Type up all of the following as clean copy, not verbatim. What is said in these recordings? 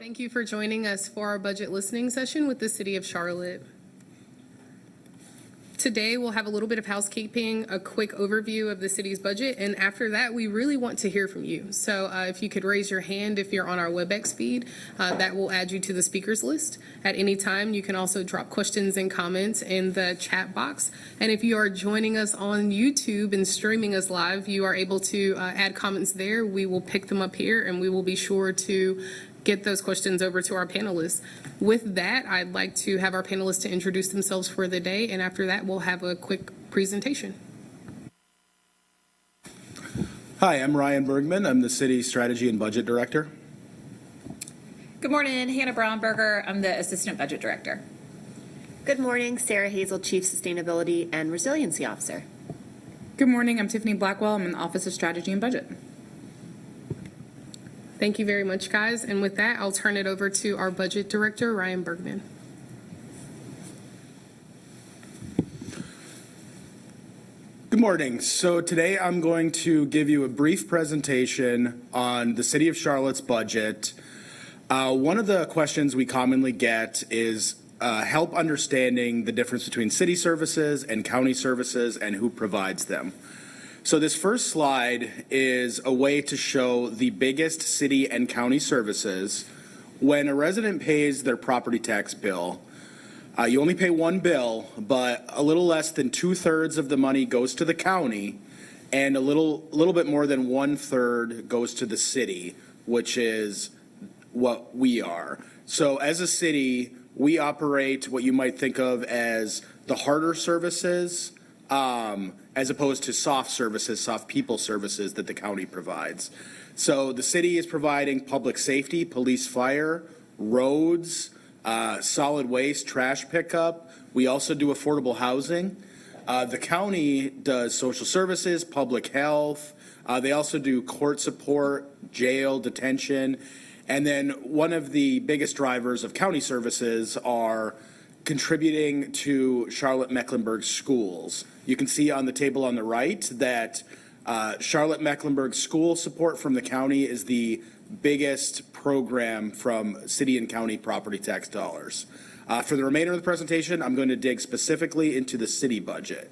Thank you for joining us for our budget listening session with the City of Charlotte. Today, we'll have a little bit of housekeeping, a quick overview of the city's budget, and after that, we really want to hear from you. So if you could raise your hand if you're on our WebEx feed, that will add you to the speakers list. At any time, you can also drop questions and comments in the chat box. And if you are joining us on YouTube and streaming us live, you are able to add comments there. We will pick them up here, and we will be sure to get those questions over to our panelists. With that, I'd like to have our panelists to introduce themselves for the day, and after that, we'll have a quick presentation. Hi, I'm Ryan Bergman. I'm the City Strategy and Budget Director. Good morning, Hannah Braunberger. I'm the Assistant Budget Director. Good morning, Sarah Hazel, Chief Sustainability and Resiliency Officer. Good morning, I'm Tiffany Blackwell. I'm in the Office of Strategy and Budget. Thank you very much, guys. And with that, I'll turn it over to our Budget Director, Ryan Bergman. Good morning. So today I'm going to give you a brief presentation on the City of Charlotte's budget. One of the questions we commonly get is help understanding the difference between city services and county services and who provides them. So this first slide is a way to show the biggest city and county services. When a resident pays their property tax bill, you only pay one bill, but a little less than 2/3 of the money goes to the county, and a little bit more than 1/3 goes to the city, which is what we are. So as a city, we operate what you might think of as the harder services, as opposed to soft services, soft people services that the county provides. So the city is providing public safety, police, fire, roads, solid waste, trash pickup. We also do affordable housing. The county does social services, public health. They also do court support, jail, detention. And then one of the biggest drivers of county services are contributing to Charlotte-Mecklenburg schools. You can see on the table on the right that Charlotte-Mecklenburg school support from the county is the biggest program from city and county property tax dollars. For the remainder of the presentation, I'm going to dig specifically into the city budget.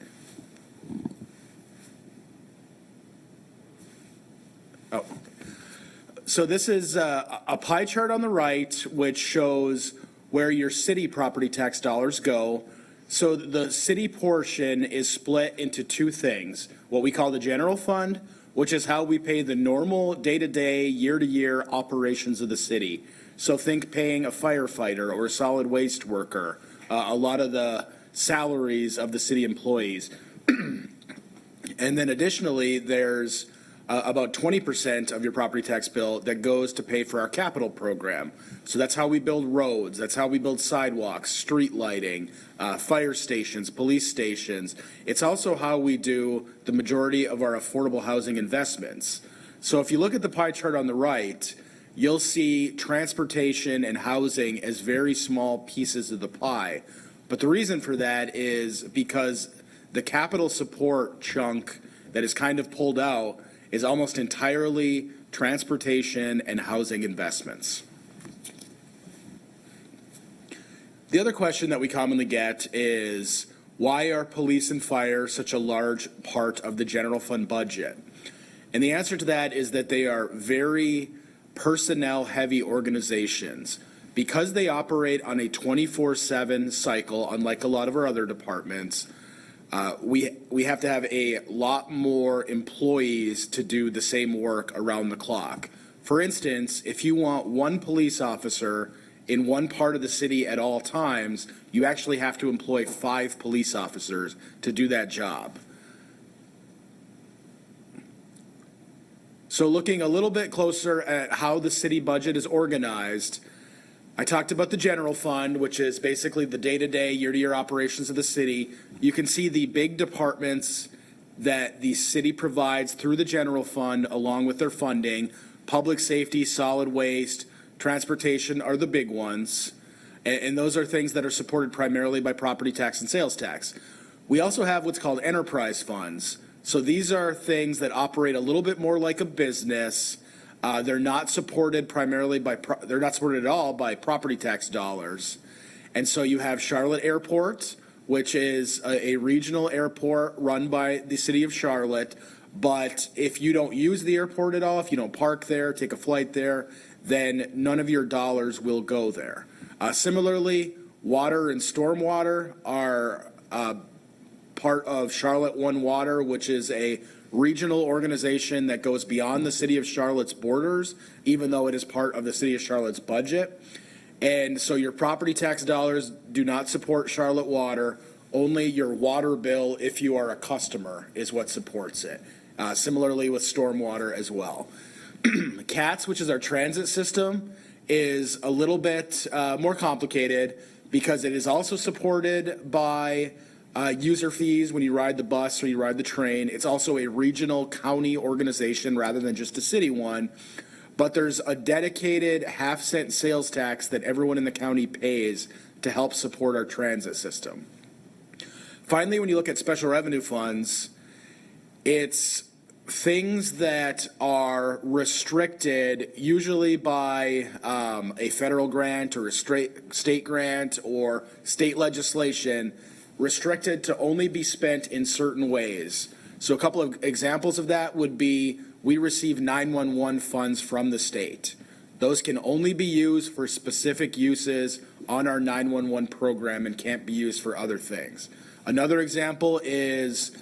So this is a pie chart on the right, which shows where your city property tax dollars go. So the city portion is split into two things, what we call the general fund, which is how we pay the normal day-to-day, year-to-year operations of the city. So think paying a firefighter or a solid waste worker, a lot of the salaries of the city employees. And then additionally, there's about 20% of your property tax bill that goes to pay for our capital program. So that's how we build roads, that's how we build sidewalks, street lighting, fire stations, police stations. It's also how we do the majority of our affordable housing investments. So if you look at the pie chart on the right, you'll see transportation and housing as very small pieces of the pie. But the reason for that is because the capital support chunk that is kind of pulled out is almost entirely transportation and housing investments. The other question that we commonly get is, why are police and fire such a large part of the general fund budget? And the answer to that is that they are very personnel-heavy organizations. Because they operate on a 24/7 cycle, unlike a lot of our other departments, we have to have a lot more employees to do the same work around the clock. For instance, if you want one police officer in one part of the city at all times, you actually have to employ 5 police officers to do that job. So looking a little bit closer at how the city budget is organized, I talked about the general fund, which is basically the day-to-day, year-to-year operations of the city. You can see the big departments that the city provides through the general fund along with their funding. Public safety, solid waste, transportation are the big ones. And those are things that are supported primarily by property tax and sales tax. We also have what's called enterprise funds. So these are things that operate a little bit more like a business. They're not supported primarily they're not supported at all by property tax dollars. And so you have Charlotte Airport, which is a regional airport run by the city of Charlotte. But if you don't use the airport at all, if you don't park there, take a flight there, then none of your dollars will go there. Similarly, water and stormwater are part of Charlotte One Water, which is a regional organization that goes beyond the city of Charlotte's borders, even though it is part of the city of Charlotte's budget. And so your property tax dollars do not support Charlotte Water. Only your water bill, if you are a customer, is what supports it. Similarly with stormwater as well. CATS, which is our transit system, is a little bit more complicated because it is also supported by user fees when you ride the bus or you ride the train. It's also a regional county organization rather than just a city one. But there's a dedicated half-cent sales tax that everyone in the county pays to help support our transit system. Finally, when you look at special revenue funds, it's things that are restricted usually by a federal grant or a state grant or state legislation, restricted to only be spent in certain ways. So a couple of examples of that would be we receive 911 funds from the state. Those can only be used for specific uses on our 911 program and can't be used for other things. Another example is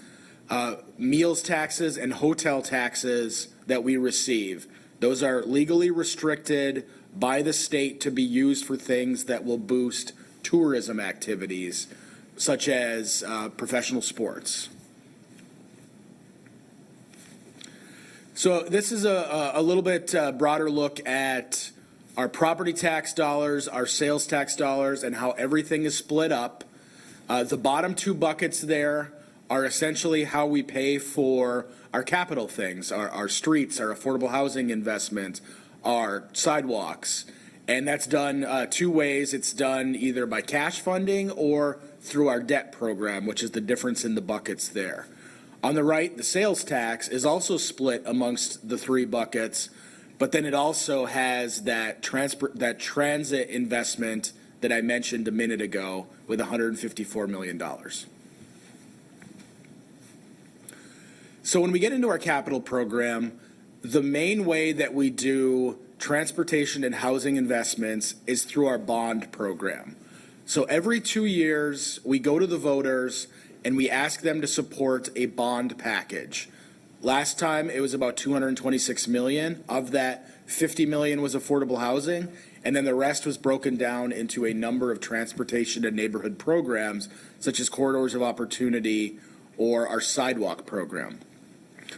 meals taxes and hotel taxes that we receive. Those are legally restricted by the state to be used for things that will boost tourism activities, such as professional sports. So this is a little bit broader look at our property tax dollars, our sales tax dollars, and how everything is split up. The bottom two buckets there are essentially how we pay for our capital things, our streets, our affordable housing investment, our sidewalks. And that's done two ways. It's done either by cash funding or through our debt program, which is the difference in the buckets there. On the right, the sales tax is also split amongst the three buckets, but then it also has that transit investment that I mentioned a minute ago with $154 million. So when we get into our capital program, the main way that we do transportation and housing investments is through our bond program. So every 2 years, we go to the voters and we ask them to support a bond package. Last time, it was about $226 million. Of that, $50 million was affordable housing, and then the rest was broken down into a number of transportation and neighborhood programs, such as Corridors of Opportunity or our sidewalk program.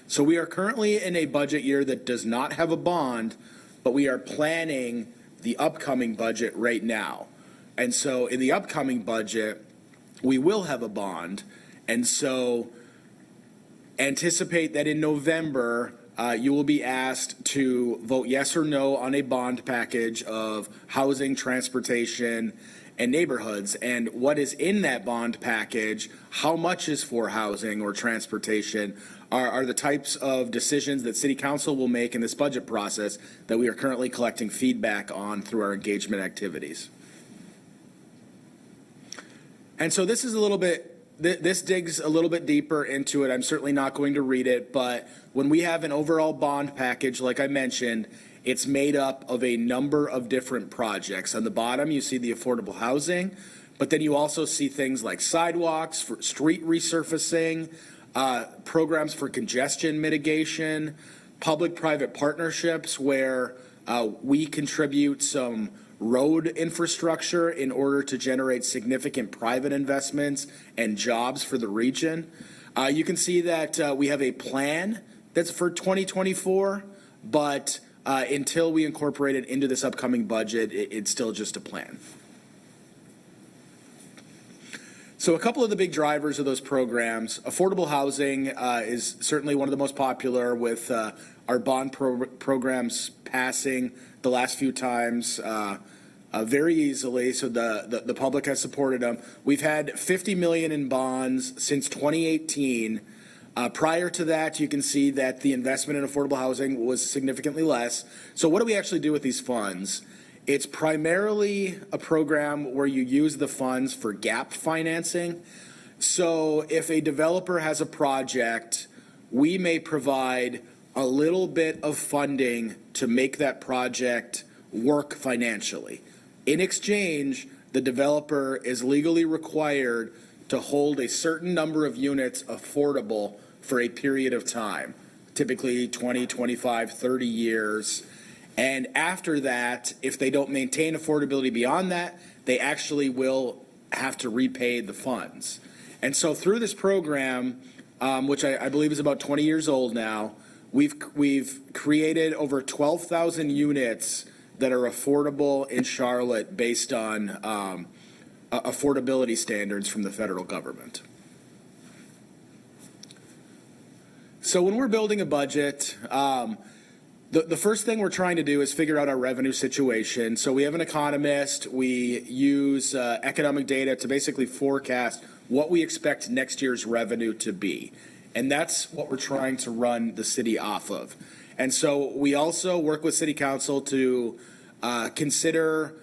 So we are currently in a budget year that does not have a bond, but we are planning the upcoming budget right now. And so in the upcoming budget, we will have a bond. And so anticipate that in November, you will be asked to vote yes or no on a bond package of housing, transportation, and neighborhoods. And what is in that bond package, how much is for housing or transportation, are the types of decisions that City Council will make in this budget process that we are currently collecting feedback on through our engagement activities. And so this is this digs a little bit deeper into it. I'm certainly not going to read it, but when we have an overall bond package, like I mentioned, it's made up of a number of different projects. On the bottom, you see the affordable housing, but then you also see things like sidewalks, for street resurfacing, programs for congestion mitigation, public-private partnerships where we contribute some road infrastructure in order to generate significant private investments and jobs for the region. You can see that we have a plan that's for 2024, but until we incorporate it into this upcoming budget, it's still just a plan. So a couple of the big drivers of those programs, affordable housing is certainly one of the most popular with our bond programs passing the last few times very easily, so the public has supported them. We've had $50 million in bonds since 2018 Prior to that, you can see that the investment in affordable housing was significantly less. So what do we actually do with these funds? It's primarily a program where you use the funds for gap financing. So if a developer has a project, we may provide a little bit of funding to make that project work financially. In exchange, the developer is legally required to hold a certain number of units affordable for a period of time, typically 20, 25, 30 years. And after that, if they don't maintain affordability beyond that, they actually will have to repay the funds. And so through this program, which I believe is about 20 years old now, we've created over 12,000 units that are affordable in Charlotte based on affordability standards from the federal government. So when we're building a budget, the first thing we're trying to do is figure out our revenue situation. So we have an economist. We use economic data to basically forecast what we expect next year's revenue to be. And that's what we're trying to run the city off of. And so we also work with City Council to consider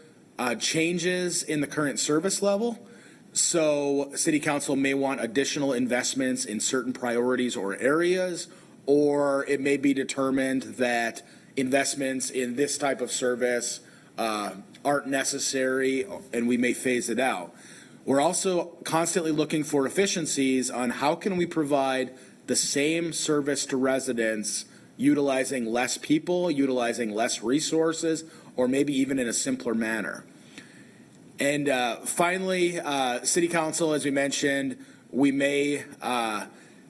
changes in the current service level. So City Council may want additional investments in certain priorities or areas, or it may be determined that investments in this type of service aren't necessary and we may phase it out. We're also constantly looking for efficiencies on how can we provide the same service to residents utilizing less people, utilizing less resources, or maybe even in a simpler manner. And finally, City Council, as we mentioned, we may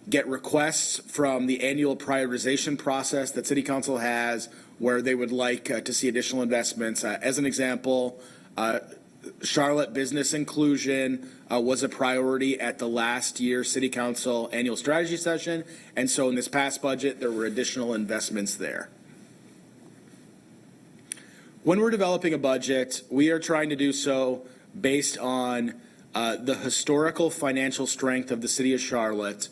get requests from the annual prioritization process that City Council has where they would like to see additional investments. As an example, Charlotte business inclusion was a priority at the last year's City Council annual strategy session. And so in this past budget, there were additional investments there. When we're developing a budget, we are trying to do so based on the historical financial strength of the city of Charlotte.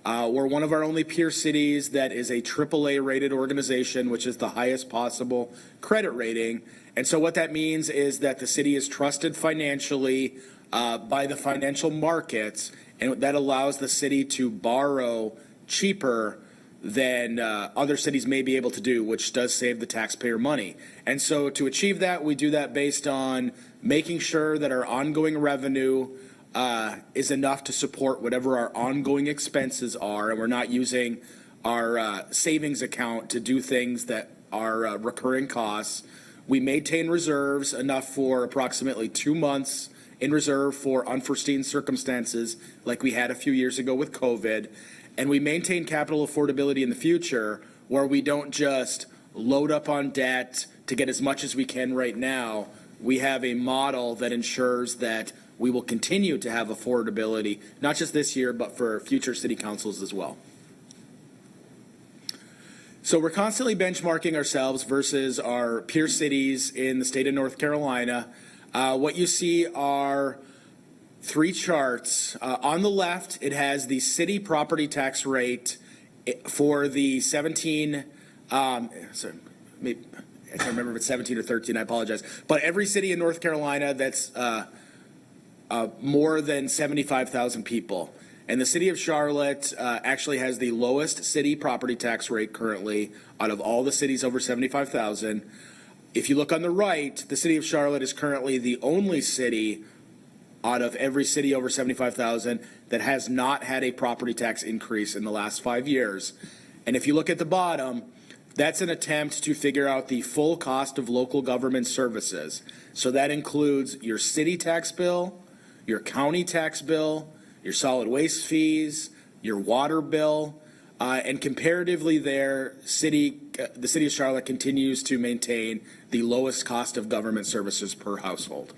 We're one of our only peer cities that is a AAA rated organization, which is the highest possible credit rating. And so what that means is that the city is trusted financially by the financial markets, and that allows the city to borrow cheaper than other cities may be able to do, which does save the taxpayer money. And so to achieve that, we do that based on making sure that our ongoing revenue is enough to support whatever our ongoing expenses are, and we're not using our savings account to do things that are recurring costs. We maintain reserves enough for approximately 2 months in reserve for unforeseen circumstances like we had a few years ago with COVID. And we maintain capital affordability in the future where we don't just load up on debt to get as much as we can right now. We have a model that ensures that we will continue to have affordability, not just this year, but for future city councils as well. So we're constantly benchmarking ourselves versus our peer cities in the state of North Carolina. What you see are 3 charts. On the left, it has the city property tax rate for the 17, I can't remember if it's 17 or 13, I apologize. But every city in North Carolina that's more than 75,000 people. And the city of Charlotte actually has the lowest city property tax rate currently out of all the cities over 75,000. If you look on the right, the city of Charlotte is currently the only city out of every city over 75,000 that has not had a property tax increase in the last 5 years. And if you look at the bottom, that's an attempt to figure out the full cost of local government services. So that includes your city tax bill, your county tax bill, your solid waste fees, your water bill, and comparatively the city of Charlotte continues to maintain the lowest cost of government services per household.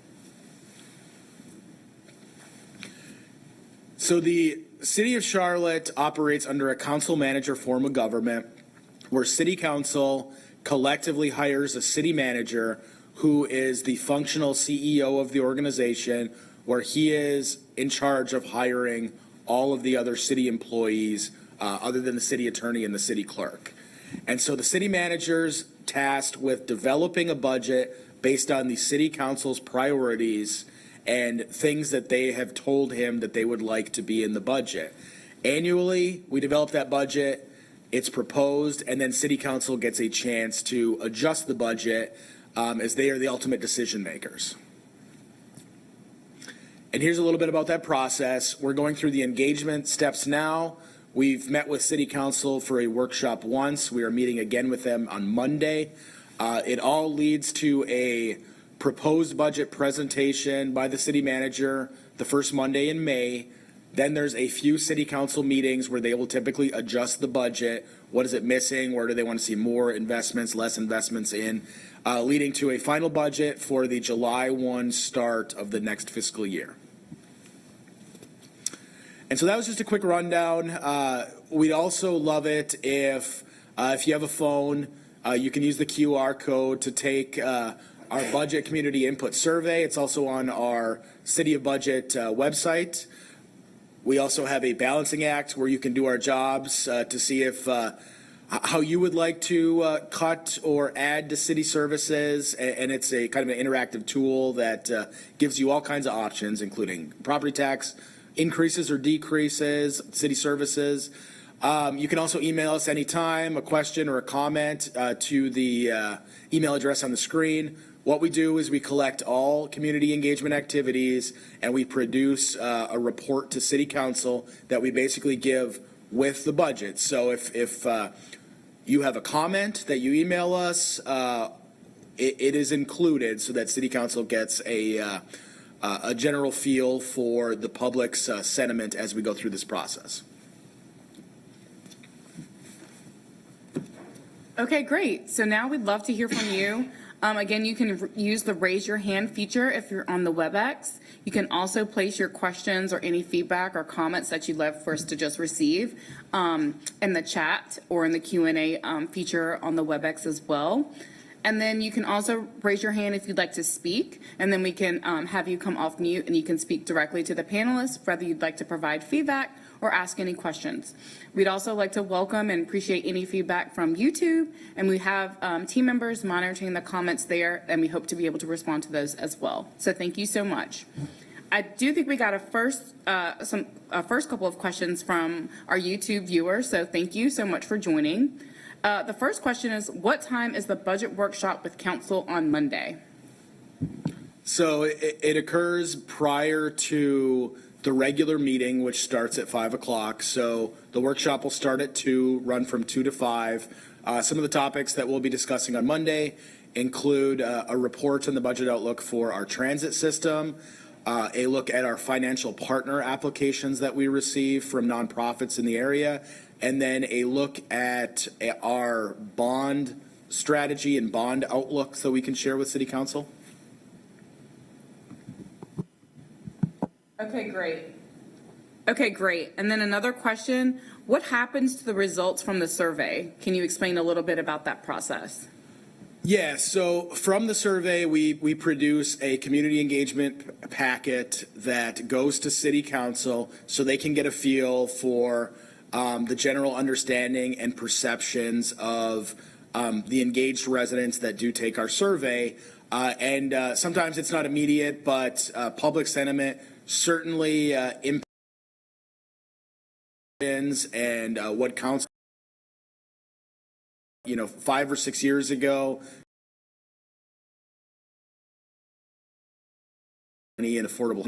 So the city of Charlotte operates under a council manager form of government where city council collectively hires a city manager who is the functional CEO of the organization, where he is in charge of hiring all of the other city employees other than the city attorney and the city clerk. And so the city manager's tasked with developing a budget based on the city council's priorities and things that they have told him that they would like to be in the budget. Annually, we develop that budget, it's proposed, and then city council gets a chance to adjust the budget as they are the ultimate decision makers. And here's a little bit about that process. We're going through the engagement steps now. We've met with city council for a workshop once. We are meeting again with them on Monday. It all leads to a proposed budget presentation by the city manager the first Monday in May. Then there's a few city council meetings where they will typically adjust the budget. What is it missing? Where do they want to see more investments, less investments in? Leading to a final budget for the July 1 start of the next fiscal year. And so that was just a quick rundown. We'd also love it if you have a phone, you can use the QR code to take our budget community input survey. It's also on our City of Budget website. We also have a balancing act where you can do our jobs to see if how you would like to cut or add to city services. And it's a kind of an interactive tool that gives you all kinds of options, including property tax increases or decreases, city services. You can also email us anytime, a question or a comment to the email address on the screen. What we do is we collect all community engagement activities and we produce a report to City Council that we basically give with the budget. So if you have a comment that you email us, it is included so that City Council gets a general feel for the public's sentiment as we go through this process. Okay, great. So now we'd love to hear from you. Again, you can use the raise your hand feature if you're on the WebEx. You can also place your questions or any feedback or comments that you'd love for us to just receive in the chat or in the Q&A feature on the WebEx as well. And then you can also raise your hand if you'd like to speak, and then we can have you come off mute and you can speak directly to the panelists, whether you'd like to provide feedback or ask any questions. We'd also like to welcome and appreciate any feedback from YouTube, and we have team members monitoring the comments there, and we hope to be able to respond to those as well. So thank you so much. I do think we got a first couple of questions from our YouTube viewers, so thank you so much for joining. The first question is, what time is the budget workshop with council on Monday? So it occurs prior to the regular meeting, which starts at 5 o'clock. So the workshop will start at 2, run from 2 to 5. Some of the topics that we'll be discussing on Monday include a report on the budget outlook for our transit system, a look at our financial partner applications that we receive from nonprofits in the area, and then a look at our bond strategy and bond outlook so we can share with City Council. Okay, great. And then another question, what happens to the results from the survey? Can you explain a little bit about that process? Yeah, so from the survey, we produce a community engagement packet that goes to City Council so they can get a feel for the general understanding and perceptions of the engaged residents that do take our survey. And sometimes it's not immediate, but public sentiment certainly impacts and what counts. 5 or 6 years ago, and affordable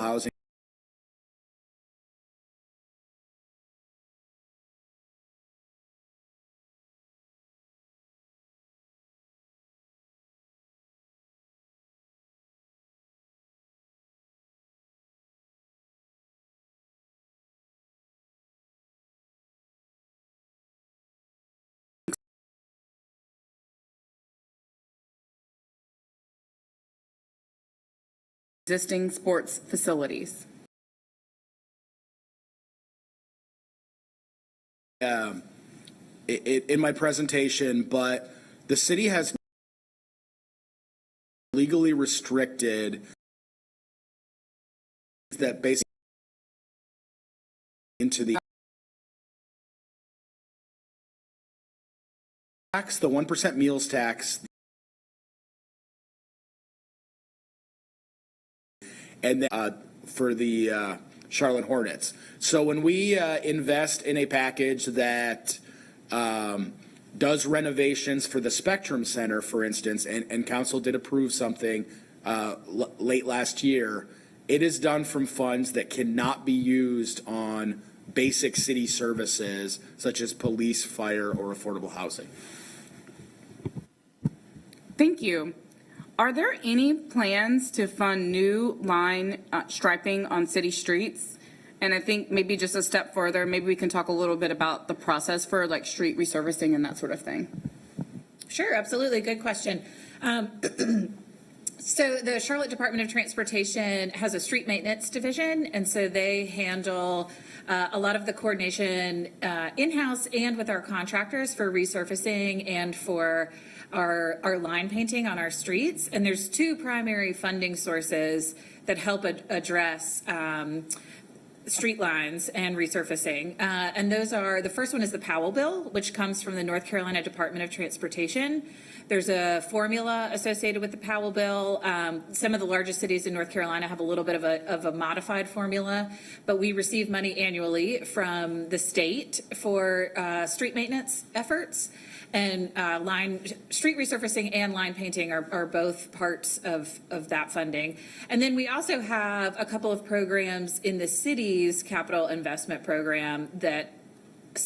housing. Existing sports facilities. In my presentation, but the city has legally restricted that basically into the tax, the 1% meals tax, and then for the Charlotte Hornets. So when we invest in a package that does renovations for the Spectrum Center, for instance, and council did approve something late last year, it is done from funds that cannot be used on basic city services such as police, fire, or affordable housing. Thank you. Are there any plans to fund new line striping on city streets? And I think maybe just a step further, maybe we can talk a little bit about the process for like street resurfacing and that sort of thing. Sure, absolutely. Good question. So the Charlotte Department of Transportation has a street maintenance division, and so they handle a lot of the coordination in-house and with our contractors for resurfacing and for our line painting on our streets. And there's two primary funding sources that help address street lines and resurfacing. And those are, the first one is the Powell Bill, which comes from the North Carolina Department of Transportation. There's a formula associated with the Powell Bill. Some of the largest cities in North Carolina have a little bit of a modified formula, but we receive money annually from the state for street maintenance efforts. And street resurfacing and line painting are both parts of that funding. And then we also have a couple of programs in the city's capital investment program that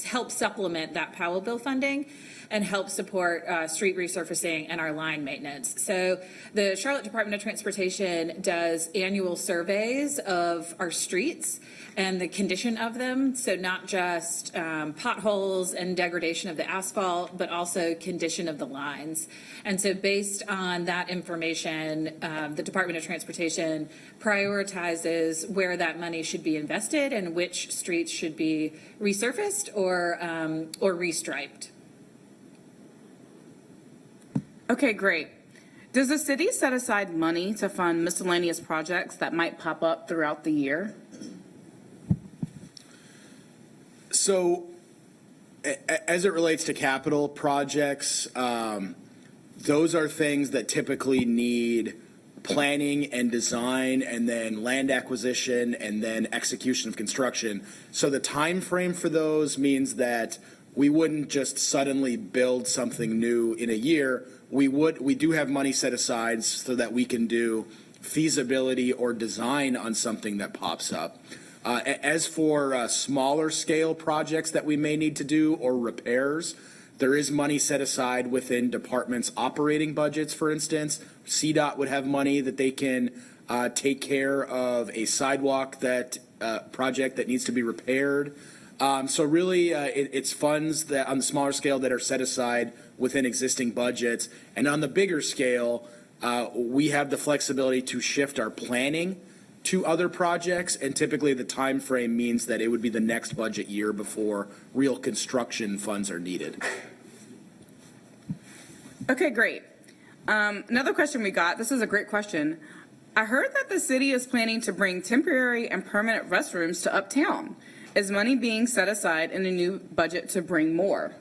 help supplement that Powell Bill funding and help support street resurfacing and our line maintenance. So the Charlotte Department of Transportation does annual surveys of our streets and the condition of them. So not just potholes and degradation of the asphalt, but also condition of the lines. And so based on that information, the Department of Transportation prioritizes where that money should be invested and which streets should be resurfaced or restriped. Okay, great. Does the city set aside money to fund miscellaneous projects that might pop up throughout the year? So as it relates to capital projects, those are things that typically need planning and design and then land acquisition and then execution of construction. So the time frame for those means that we wouldn't just suddenly build something new in a year. We do have money set aside so that we can do feasibility or design on something that pops up. As for smaller scale projects that we may need to do or repairs, there is money set aside within departments' operating budgets, for instance. CDOT would have money that they can take care of a sidewalk project that needs to be repaired. So really, it's funds that on the smaller scale that are set aside within existing budgets. And on the bigger scale, we have the flexibility to shift our planning to other projects, and typically the time frame means that it would be the next budget year before real construction funds are needed. Okay, great. Another question we got, this is a great question. I heard that the city is planning to bring temporary and permanent restrooms to Uptown. Is money being set aside in a new budget to bring more?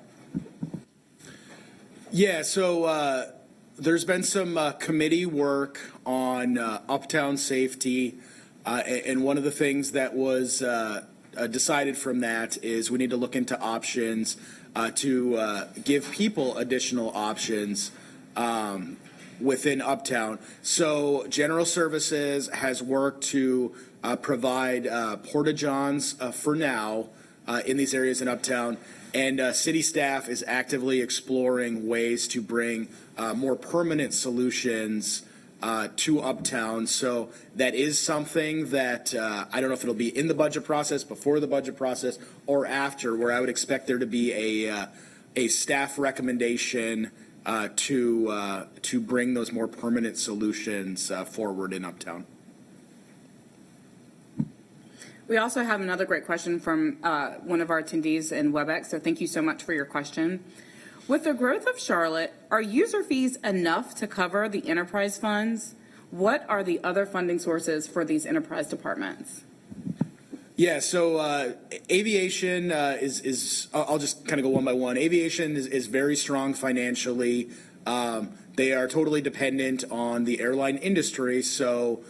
Yeah, so there's been some committee work on Uptown safety, and one of the things that was decided from that is we need to look into options to give people additional options within Uptown. So General Services has worked to provide porta-johns for now in these areas in Uptown, and city staff is actively exploring ways to bring more permanent solutions to Uptown. So that is something that I don't know if it'll be in the budget process, before the budget process, or after, where I would expect there to be a staff recommendation to bring those more permanent solutions forward in Uptown. We also have another great question from one of our attendees in WebEx, so thank you so much for your question. With the growth of Charlotte, are user fees enough to cover the enterprise funds? what are the other funding sources for these enterprise departments? Yeah, so aviation I'll just kind of go one by one. Aviation is very strong financially. They are totally dependent on the airline industry, so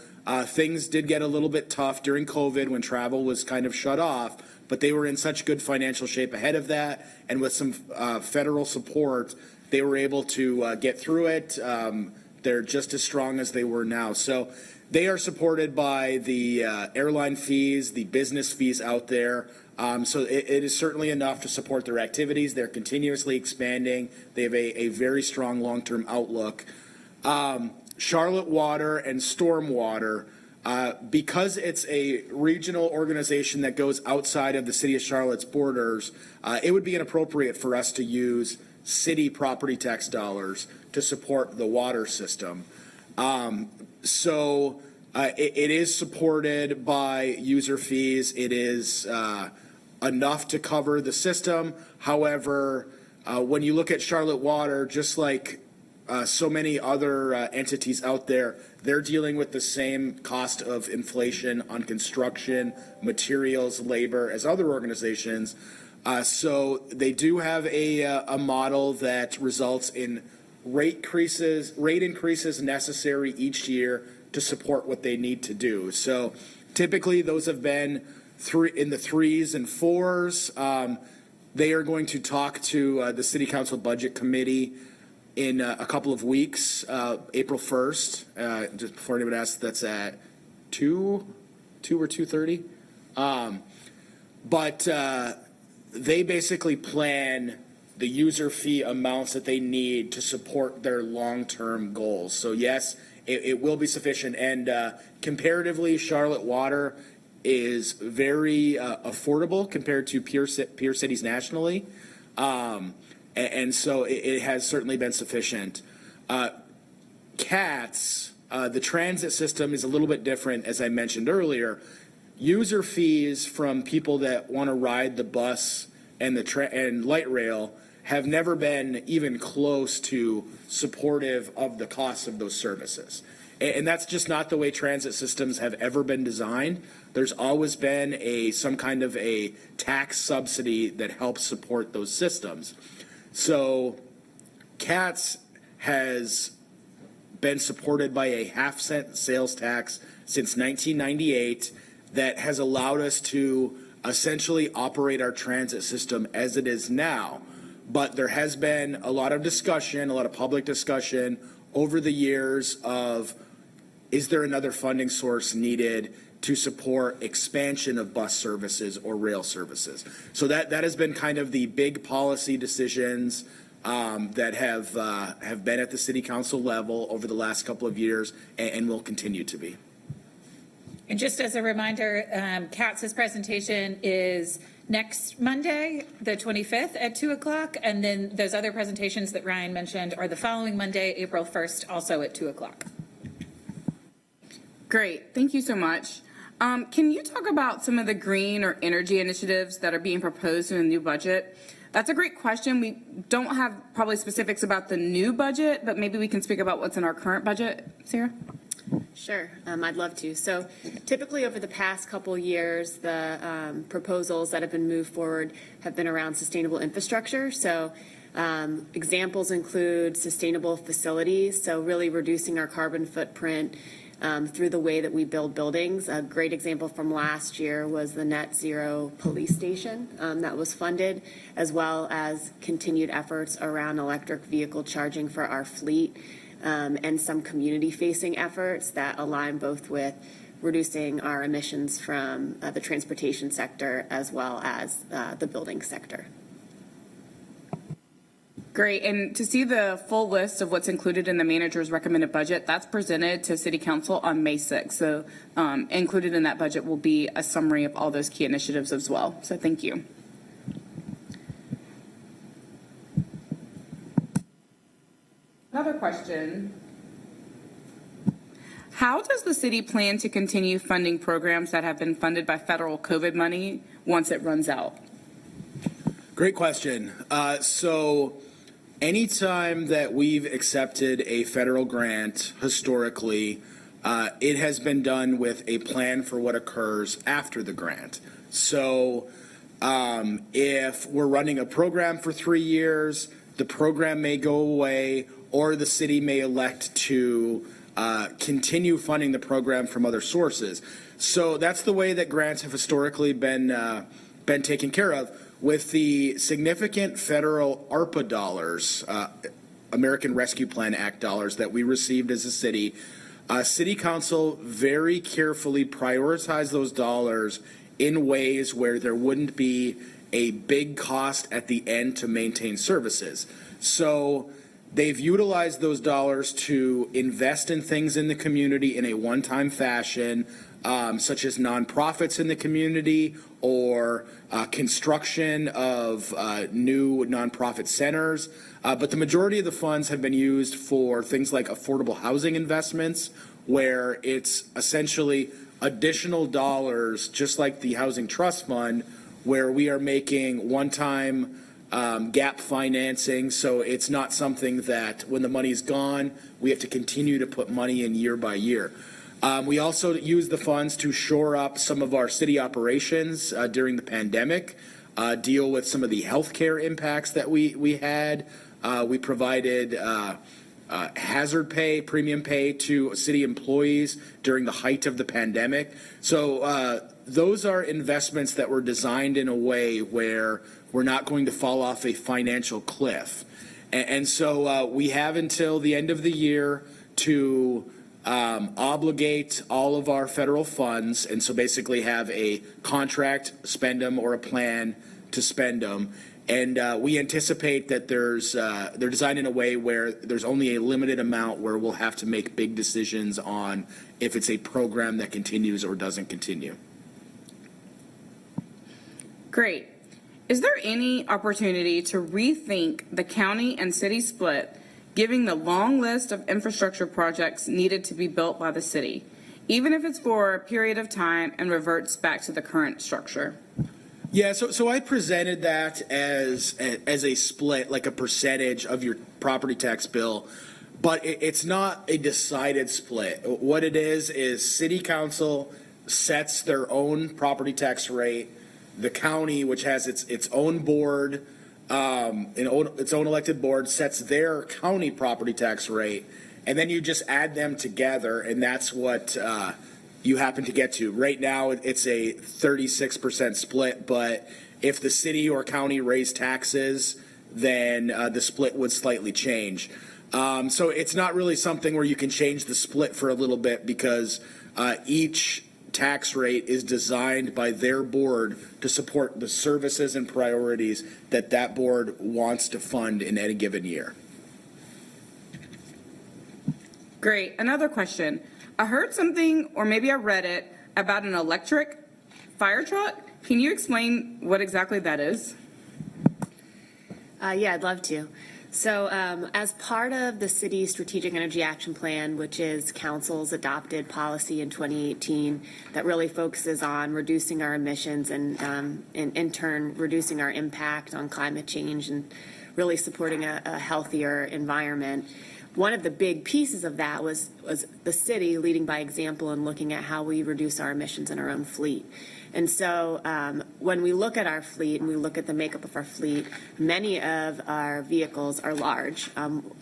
things did get a little bit tough during COVID when travel was kind of shut off, but they were in such good financial shape ahead of that, and with some federal support, they were able to get through it. They're just as strong as they were now. So they are supported by the airline fees, the business fees out there. So it is certainly enough to support their activities. They're continuously expanding. They have a very strong long-term outlook. Charlotte Water and Stormwater, because it's a regional organization that goes outside of the city of Charlotte's borders, it would be inappropriate for us to use city property tax dollars to support the water system. So it is supported by user fees. It is enough to cover the system. However, when you look at Charlotte Water, just like so many other entities out there, they're dealing with the same cost of inflation on construction, materials, labor as other organizations. So they do have a model that results in rate increases necessary each year to support what they need to do. So typically those have been in the 3s and 4s. They are going to talk to the City Council Budget Committee in a couple of weeks, April 1st, just before anyone asks, that's at 2 or 2:30. But they basically plan the user fee amounts that they need to support their long-term goals. So yes, it will be sufficient. And comparatively, Charlotte Water is very affordable compared to peer cities nationally. And so it has certainly been sufficient. CATS, the transit system is a little bit different, as I mentioned earlier. User fees from people that want to ride the bus and and light rail have never been even close to supportive of the cost of those services. And that's just not the way transit systems have ever been designed. There's always been some kind of a tax subsidy that helps support those systems. So CATS has been supported by a half-cent sales tax since 1998 that has allowed us to essentially operate our transit system as it is now. But there has been a lot of discussion, a lot of public discussion over the years of, is there another funding source needed to support expansion of bus services or rail services? So that has been kind of the big policy decisions that have been at the city council level over the last couple of years and will continue to be. And just as a reminder, Katz's presentation is next Monday, the 25th at 2 o'clock. And then those other presentations that Ryan mentioned are the following Monday, April 1st, also at 2 o'clock. Great, thank you so much. Can you talk about some of the green or energy initiatives that are being proposed in the new budget? That's a great question. We don't have probably specifics about the new budget, but maybe we can speak about what's in our current budget. Sarah? Sure, I'd love to. So typically over the past couple years, the proposals that have been moved forward have been around sustainable infrastructure. So examples include sustainable facilities, so really reducing our carbon footprint through the way that we build buildings. A great example from last year was the net zero police station that was funded, as well as continued efforts around electric vehicle charging for our fleet. And some community-facing efforts that align both with reducing our emissions from the transportation sector as well as the building sector. Great, and to see the full list of what's included in the manager's recommended budget, that's presented to City Council on May 6th. So included in that budget will be a summary of all those key initiatives as well. So thank you. Another question. How does the city plan to continue funding programs that have been funded by federal COVID money once it runs out? Great question. So anytime that we've accepted a federal grant historically, it has been done with a plan for what occurs after the grant. So if we're running a program for 3 years, the program may go away, or the city may elect to continue funding the program from other sources. So that's the way that grants have historically been taken care of. With the significant federal ARPA dollars, American Rescue Plan Act dollars that we received as a city, City Council very carefully prioritized those dollars in ways where there wouldn't be a big cost at the end to maintain services. So they've utilized those dollars to invest in things in the community in a one-time fashion, such as nonprofits in the community or construction of new nonprofit centers. But the majority of the funds have been used for things like affordable housing investments, where it's essentially additional dollars, just like the Housing Trust Fund, where we are making one-time gap financing. So it's not something that when the money's gone, we have to continue to put money in year by year. We also use the funds to shore up some of our city operations during the pandemic, deal with some of the healthcare impacts that we had. We provided hazard pay, premium pay to city employees during the height of the pandemic. So those are investments that were designed in a way where we're not going to fall off a financial cliff. And so we have until the end of the year to obligate all of our federal funds, and so basically have a contract, spend them, or a plan to spend them. And we anticipate that they're designed in a way where there's only a limited amount where we'll have to make big decisions on if it's a program that continues or doesn't continue. Great. Is there any opportunity to rethink the county and city split, given the long list of infrastructure projects needed to be built by the city, even if it's for a period of time and reverts back to the current structure? Yeah, so I presented that as a split, like a percentage of your property tax bill, but it's not a decided split. What it is city council sets their own property tax rate. The county, which has its own board, its own elected board, sets their county property tax rate, and then you just add them together, and that's what you happen to get to. Right now, it's a 36% split, but if the city or county raise taxes, then the split would slightly change. So it's not really something where you can change the split for a little bit, because each tax rate is designed by their board to support the services and priorities that that board wants to fund in any given year. Great. Another question. I heard something, or maybe I read it, about an electric fire truck. Can you explain what exactly that is? Yeah, I'd love to. So as part of the city's Strategic Energy Action Plan, which is council's adopted policy in 2018 that really focuses on reducing our emissions and in turn reducing our impact on climate change and really supporting a healthier environment, one of the big pieces of that was the city leading by example and looking at how we reduce our emissions in our own fleet. And so when we look at our fleet and we look at the makeup of our fleet, many of our vehicles are large.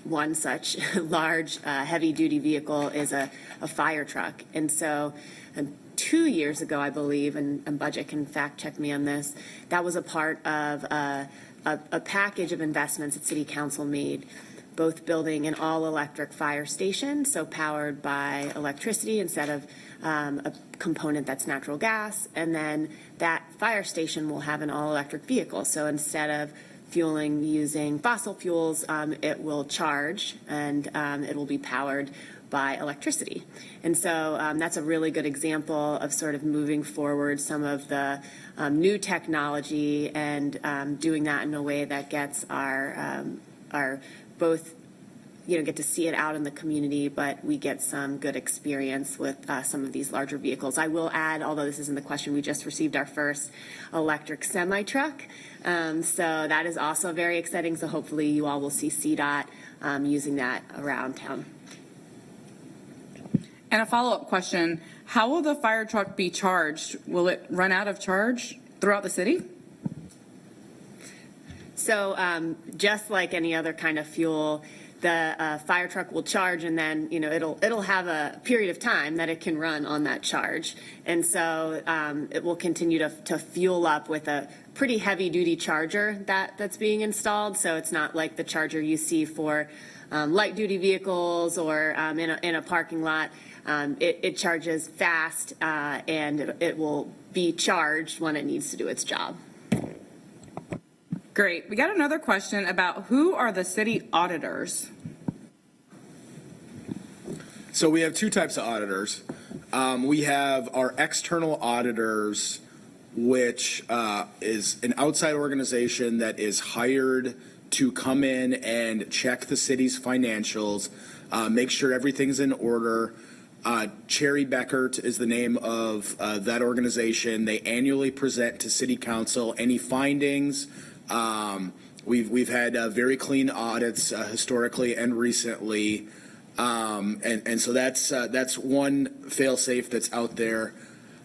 One such large heavy-duty vehicle is a fire truck. And so 2 years ago, I believe, and Budget can fact check me on this, that was a part of a package of investments that City Council made, both building an all-electric fire station, so powered by electricity instead of a component that's natural gas, and then that fire station will have an all-electric vehicle. So instead of fueling using fossil fuels, it will charge and it will be powered by electricity. And so that's a really good example of sort of moving forward some of the new technology and doing that in a way that gets our both get to see it out in the community, but we get some good experience with some of these larger vehicles. I will add, although this isn't the question, we just received our first electric semi-truck. So that is also very exciting. So hopefully you all will see CDOT using that around town. And a follow-up question, how will the fire truck be charged? Will it run out of charge throughout the city? So just like any other kind of fuel, the fire truck will charge, and then it'll have a period of time that it can run on that charge, and so it will continue to fuel up with a pretty heavy duty charger that's being installed. So it's not like the charger you see for light duty vehicles or in a parking lot. It charges fast and it will be charged when it needs to do its job. Great. We got another question about who are the city auditors? So we have two types of auditors. We have our external auditors, which is an outside organization that is hired to come in and check the city's financials, make sure everything's in order. Cherry Beckert is the name of that organization. They annually present to City Council any findings. We've had very clean audits historically and recently, and so that's one fail-safe that's out there.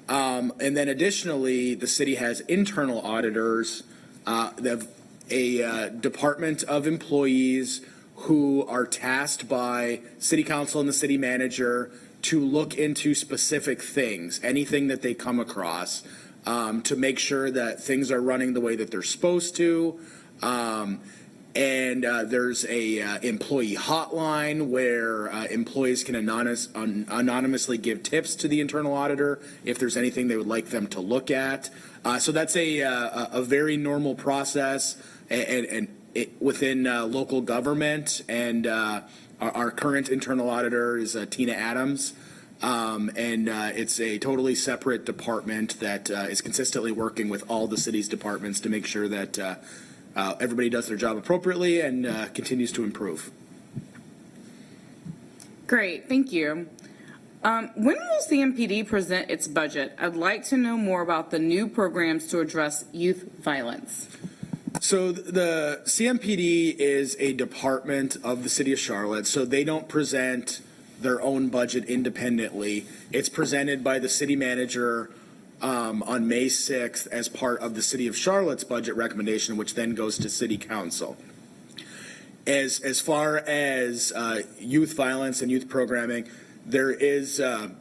And then additionally, the city has internal auditors. They have a department of employees who are tasked by City Council and the city manager to look into specific things, anything that they come across, to make sure that things are running the way that they're supposed to. And there's a employee hotline where employees can anonymously give tips to the internal auditor if there's anything they would like them to look at. So that's a very normal process and within local government. And our current internal auditor is Tina Adams. And it's a totally separate department that is consistently working with all the city's departments to make sure that everybody does their job appropriately and continues to improve. Great, thank you. When will CMPD present its budget? I'd like to know more about the new programs to address youth violence. So the CMPD is a department of the city of Charlotte, so they don't present their own budget independently. It's presented by the city manager on May 6th as part of the City of Charlotte's budget recommendation, which then goes to City Council. As far as youth violence and youth programming, there is a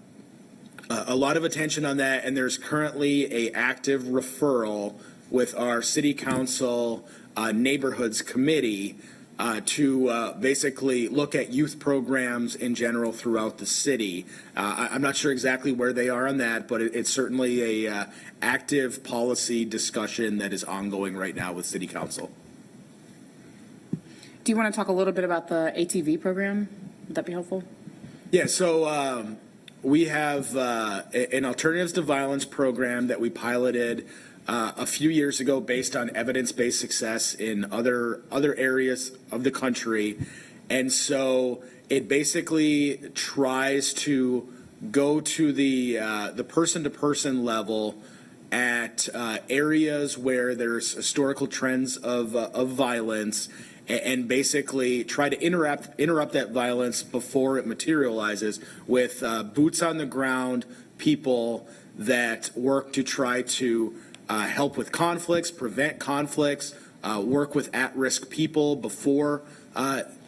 lot of attention on that, and there's currently an active referral with our City Council Neighborhoods Committee to basically look at youth programs in general throughout the city. I'm not sure exactly where they are on that, but it's certainly a active policy discussion that is ongoing right now with City Council. Do you want to talk a little bit about the ATV program? Would that be helpful? Yeah, so we have an Alternatives to Violence program that we piloted a few years ago based on evidence-based success in other areas of the country. And so it basically tries to go to the person-to-person level at areas where there's historical trends of violence, and basically try to interrupt that violence before it materializes with boots on the ground people that work to try to help with conflicts, prevent conflicts, work with at-risk people before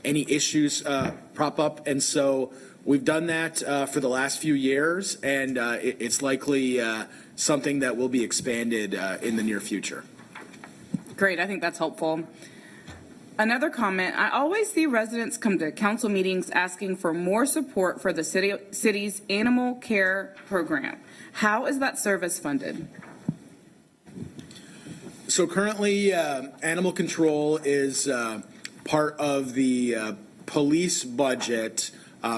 any issues prop up. And so we've done that for the last few years, and it's likely something that will be expanded in the near future. Great, I think that's helpful. Another comment, I always see residents come to council meetings asking for more support for the city's animal care program. How is that service funded? So currently, animal control is part of the police budget.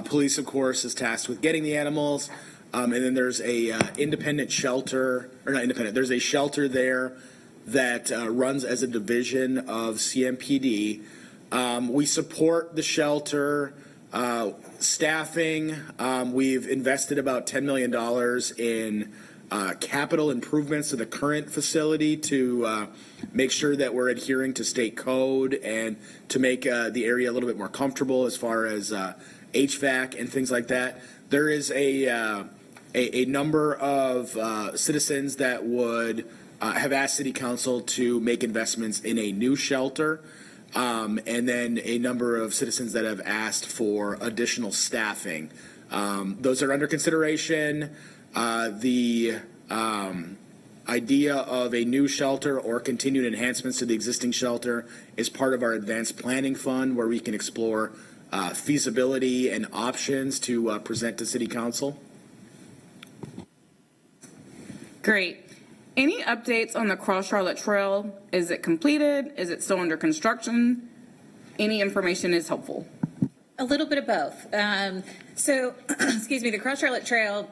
Police, of course, is tasked with getting the animals. And then there's a independent shelter, or not independent, there's a shelter there that runs as a division of CMPD. We support the shelter, staffing. We've invested about $10 million in capital improvements to the current facility to make sure that we're adhering to state code and to make the area a little bit more comfortable as far as HVAC and things like that. There is a number of citizens that would have asked City Council to make investments in a new shelter, and then a number of citizens that have asked for additional staffing. Those are under consideration. The idea of a new shelter or continued enhancements to the existing shelter is part of our advanced planning fund, where we can explore feasibility and options to present to City Council. Great. Any updates on the Cross Charlotte Trail? Is it completed? Is it still under construction? Any information is helpful. A little bit of both. Excuse me, the Cross Charlotte Trail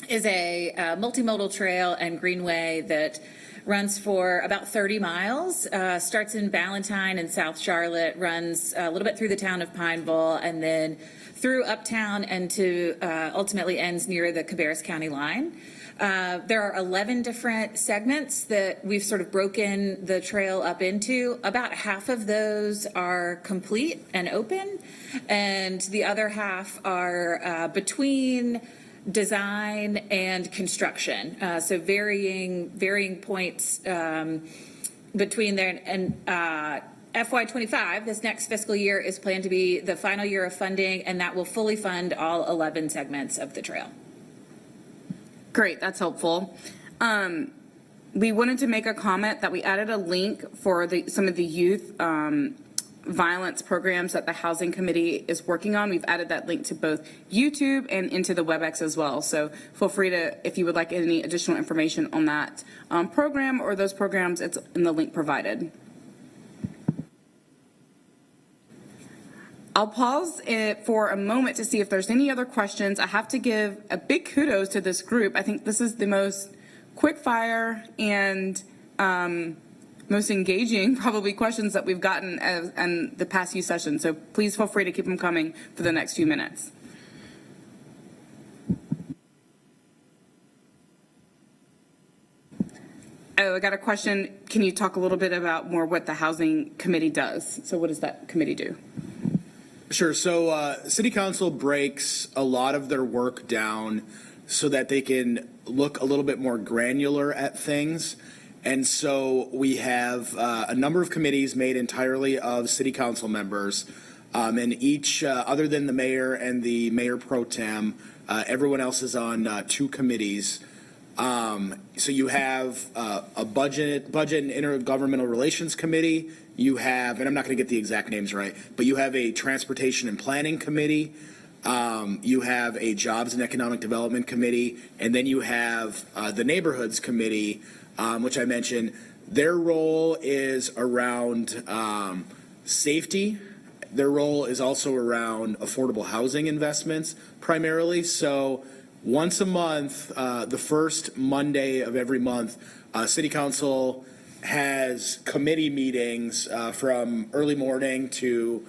is a multimodal trail and greenway that runs for about 30 miles, starts in Ballantyne and South Charlotte, runs a little bit through the town of Pineville, and then through Uptown and to ultimately ends near the Cabarrus County line. There are 11 different segments that we've sort of broken the trail up into. About half of those are complete and open, and the other half are between design and construction. So varying points between there. And FY2025, this next fiscal year, is planned to be the final year of funding, and that will fully fund all 11 segments of the trail. Great, that's helpful. We wanted to make a comment that we added a link for some of the youth violence programs that the Housing Committee is working on. We've added that link to both YouTube and into the WebEx as well. So feel free to, if you would like any additional information on that program or those programs, it's in the link provided. I'll pause it for a moment to see if there's any other questions. I have to give a big kudos to this group. I think this is the most quick fire and most engaging probably questions that we've gotten in the past few sessions. So please feel free to keep them coming for the next few minutes. Oh, I got a question. Can you talk a little bit about more what the Housing Committee does? So what does that committee do? Sure. So City Council breaks a lot of their work down so that they can look a little bit more granular at things. And so we have a number of committees made entirely of City Council members. And each, other than the mayor and the mayor pro tem, everyone else is on two committees. So you have a budget and intergovernmental relations committee. You have, and I'm not going to get the exact names right, but you have a transportation and planning committee. You have a jobs and economic development committee, and then you have the neighborhoods committee, which I mentioned. Their role is around safety. Their role is also around affordable housing investments primarily. So once a month, the first Monday of every month, City Council has committee meetings from early morning to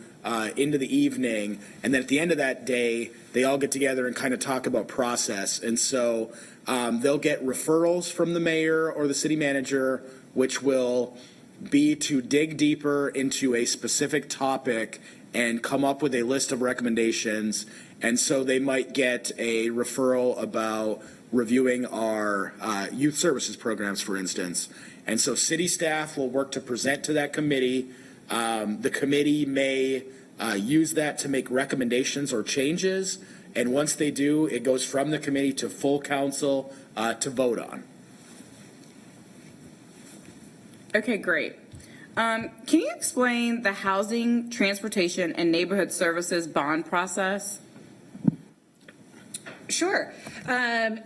into the evening. And then at the end of that day, they all get together and kind of talk about process. And so they'll get referrals from the mayor or the city manager, which will be to dig deeper into a specific topic and come up with a list of recommendations. And so they might get a referral about reviewing our youth services programs, for instance. And so city staff will work to present to that committee. The committee may use that to make recommendations or changes. And once they do, it goes from the committee to full council to vote on. Okay, great. Can you explain the housing, transportation, and neighborhood services bond process? Sure.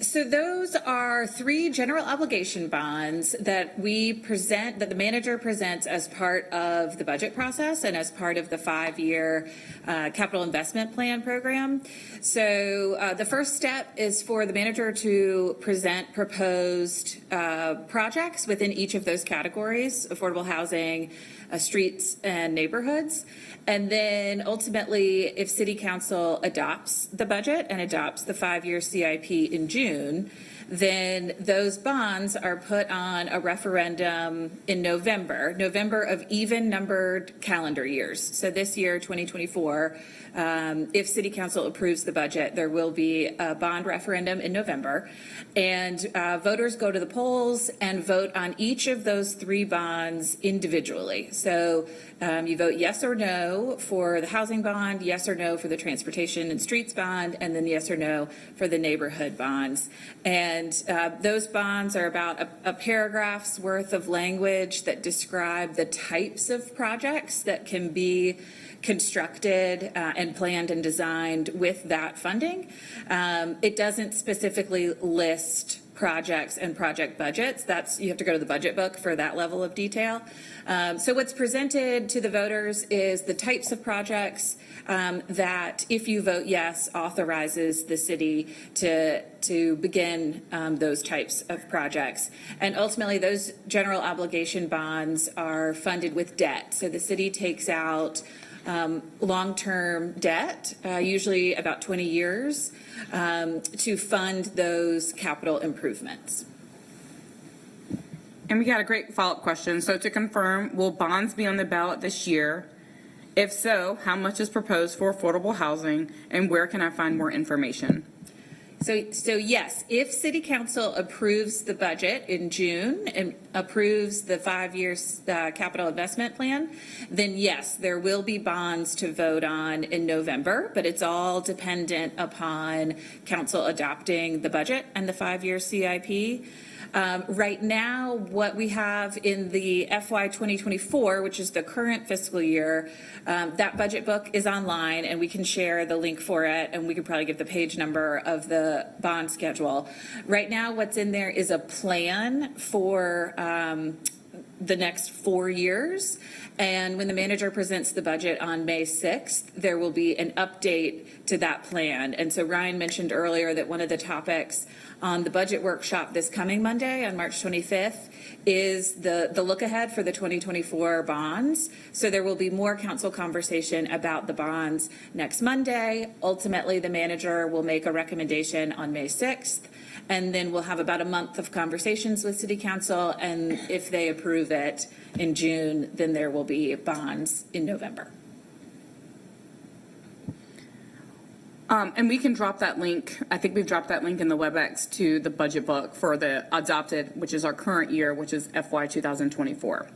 So those are 3 general obligation bonds that we present, that the manager presents as part of the budget process and as part of the 5-year capital investment plan program. So the first step is for the manager to present proposed projects within each of those categories: affordable housing, streets and neighborhoods. And then ultimately, if City Council adopts the budget and adopts the 5-year CIP in June, then those bonds are put on a referendum in November of even numbered calendar years. So this year, 2024, if City Council approves the budget, there will be a bond referendum in November. And voters go to the polls and vote on each of those 3 bonds individually. So you vote yes or no for the housing bond, yes or no for the transportation and streets bond, and then yes or no for the neighborhood bonds. And those bonds are about a paragraph's worth of language that describe the types of projects that can be constructed and planned and designed with that funding. It doesn't specifically list projects and project budgets. You have to go to the budget book for that level of detail. So what's presented to the voters is the types of projects that, if you vote yes, authorizes the city to begin those types of projects. And ultimately, those general obligation bonds are funded with debt. So the city takes out long-term debt, usually about 20 years, to fund those capital improvements. And we got a great follow-up question. So to confirm, will bonds be on the ballot this year? If so, how much is proposed for affordable housing, and where can I find more information? So yes, if City Council approves the budget in June and approves the 5-year capital investment plan, then yes, there will be bonds to vote on in November, but it's all dependent upon Council adopting the budget and the 5-year CIP. Right now, what we have in the FY2024, which is the current fiscal year, that budget book is online, and we can share the link for it, and we could probably give the page number of the bond schedule. Right now, what's in there is a plan for the next 4 years. And when the manager presents the budget on May 6th, there will be an update to that plan. And so Ryan mentioned earlier that one of the topics on the budget workshop this coming Monday on March 25th is the look ahead for the 2024 bonds. So there will be more council conversation about the bonds next Monday. Ultimately, the manager will make a recommendation on May 6th. And then we'll have about a month of conversations with City Council, and if they approve it in June, then there will be bonds in November. And we can drop that link. I think we've dropped that link in the WebEx to the budget book for the adopted, which is our current year, which is FY 2024.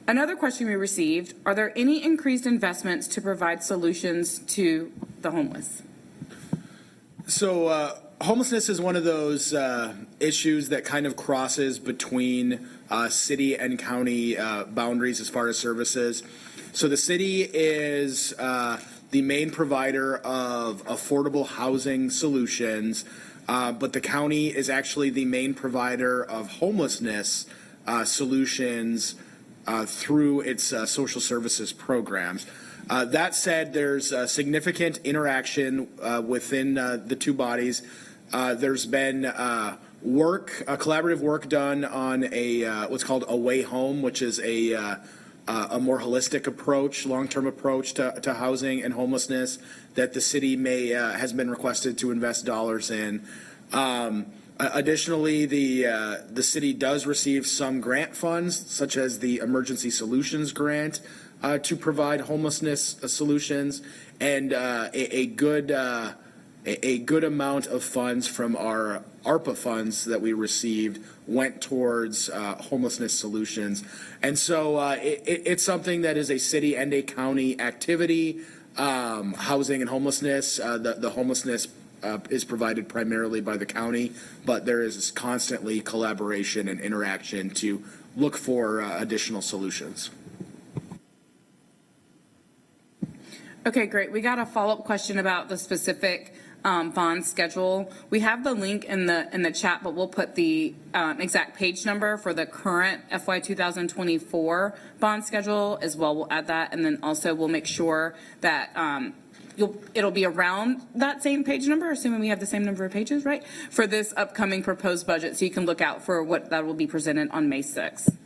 Another question we received, are there any increased investments to provide solutions to the homeless? So homelessness is one of those issues that kind of crosses between city and county boundaries as far as services. So the city is the main provider of affordable housing solutions, but the county is actually the main provider of homelessness solutions through its social services programs. That said, there's significant interaction within the two bodies. There's been collaborative work done on what's called a way home, which is a more holistic approach, long-term approach to housing and homelessness that the city has been requested to invest dollars in. Additionally, the city does receive some grant funds, such as the Emergency Solutions Grant, to provide homelessness solutions, and a good amount of funds from our ARPA funds that we received went towards homelessness solutions. And so it's something that is a city and a county activity. Housing and homelessness, the homelessness is provided primarily by the county, but there is constantly collaboration and interaction to look for additional solutions. Okay, great. We got a follow-up question about the specific bond schedule. We have the link in the chat, but we'll put the exact page number for the current FY 2024 bond schedule as well. We'll add that, and then also we'll make sure that it'll be around that same page number, assuming we have the same number of pages, right? For this upcoming proposed budget, so you can look out for what that will be presented on May 6th.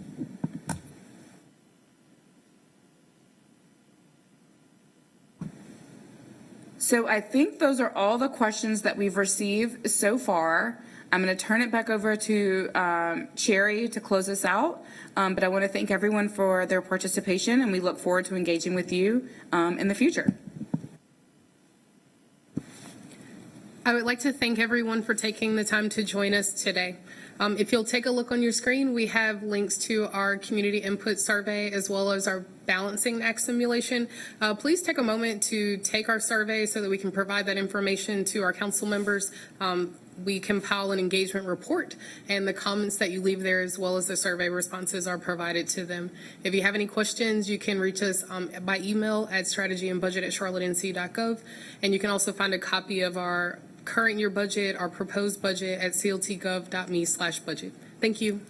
So I think those are all the questions that we've received so far. I'm going to turn it back over to Sherry to close us out. But I want to thank everyone for their participation, and we look forward to engaging with you in the future. I would like to thank everyone for taking the time to join us today. If you'll take a look on your screen, we have links to our community input survey as well as our balancing act simulation. Please take a moment to take our survey so that we can provide that information to our council members. We compile an engagement report, and the comments that you leave there as well as the survey responses are provided to them. If you have any questions, you can reach us by email at strategyandbudget@charlottenc.gov, and you can also find a copy of our current year budget, our proposed budget at cltgov.me/budget. Thank you.